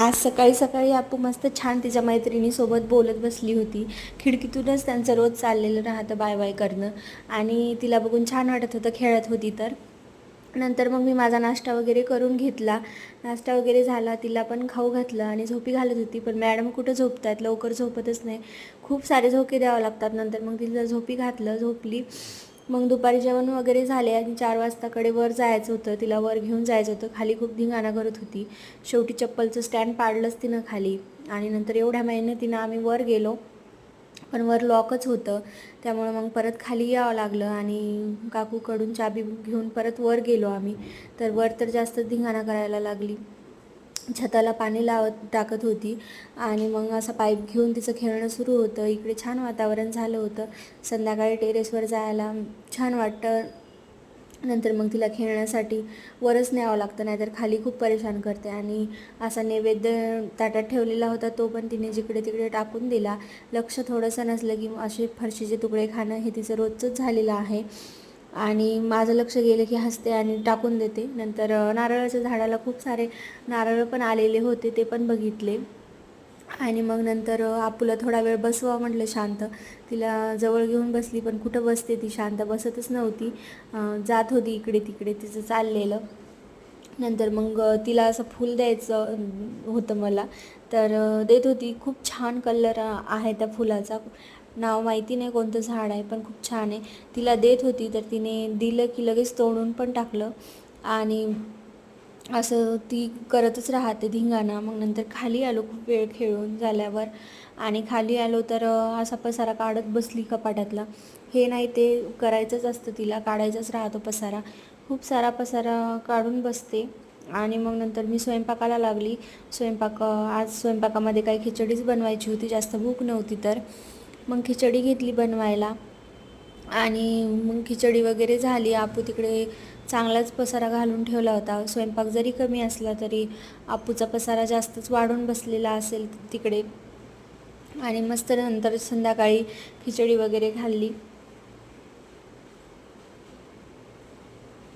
आज सकाळी सकाळी आपू मस्त छान तिच्या मैत्रिणीसोबत बोलत बसली होती. खिडकीतूनच त्यांचं रोज चाललेलं राहतं बाय बाय करणं आणि तिला बघून छान वाटत होतं, खेळत होती. तर नंतर मग मी माझा नाश्ता वगैरे करून घेतला. नाश्ता वगैरे झाला, तिला पण खाऊ घातलं आणि झोपी घालत होती. पण मॅडम कुठं झोपतात, लवकर झोपतच नाही, खूप सारे झोके द्यावं लागतात. नंतर मग तिला झोपी घातलं, झोपली. मग दुपारी जेवण वगैरे झाले आणि 4 वाजताकडे वर जायचं होतं, तिला वर घेऊन जायचं होतं. खाली खूप धिंगाणा करत होती. शेवटी चप्पलचं स्टँड पाडलंच तिनं खाली आणि नंतर एवढ्या मेहनतीनं आम्ही वर गेलो, पण वर लॉकच होतं. त्यामुळं मग परत खाली यावं लागलं आणि काकूकडून चाबी घेऊन परत वर गेलो आम्ही. तर वर तर जास्त धिंगाणा करायला लागली, छताला पाणी लावत टाकत होती आणि मग असं पाईप घेऊन तिचं खेळणं सुरू होतं. इकडे छान वातावरण झालं होतं. संध्याकाळी टेरेसवर जायला छान वाटतं. नंतर मग तिला खेळण्यासाठी वरच न्यावं लागतं, नाहीतर खाली खूप परेशान करते. आणि असा नैवेद्य ताटात ठेवलेला होता, तो पण तिने जिकडे तिकडे टाकून दिला. लक्ष थोडंसं नसलं की असे फरशीचे तुकडे खाणं हे तिचं रोजचंच झालेलं आहे. आणि माझं लक्ष गेलं की हसते आणि टाकून देते. नंतर नारळाच्या झाडाला खूप सारे नारळ पण आलेले होते, ते पण बघितले. आणि मग नंतर आपूला थोडा वेळ बसवा म्हटलं शांत. तिला जवळ घेऊन बसली, पण कुठं बसते ती, शांत बसतच नव्हती. जात होती इकडे तिकडे तिचं चाललेलं. नंतर मग तिला असं फूल द्यायचं होतं मला, तर देत होती. खूप छान कलर आहे त्या फुलाचा, नाव माहिती नाही कोणतं झाड आहे, पण खूप छान आहे. तिला देत होती, तर तिने दिलं की लगेच तोडून पण टाकलं आणि असं ती करतच राहते धिंगाणा. मग नंतर खाली आलो खूप वेळ खेळून झाल्यावर, आणि खाली आलो तर असा पसारा काढत बसली कपाटातला. हे नाही ते करायचंच असतं तिला, काढायचाच राहतो पसारा. खूप सारा पसारा काढून बसते. आणि मग नंतर मी स्वयंपाकाला लागली. आज स्वयंपाकामध्ये काही खिचडीच बनवायची होती, जास्त भूक नव्हती, तर मग खिचडी घेतली बनवायला. आणि मग खिचडी वगैरे झाली. आपू तिकडे चांगलाच पसारा घालून ठेवला होता. स्वयंपाक जरी कमी असला तरी आपूचा पसारा जास्तच वाढून बसलेला असेल तिकडे. आणि मस्त नंतर संध्याकाळी खिचडी वगैरे खाल्ली.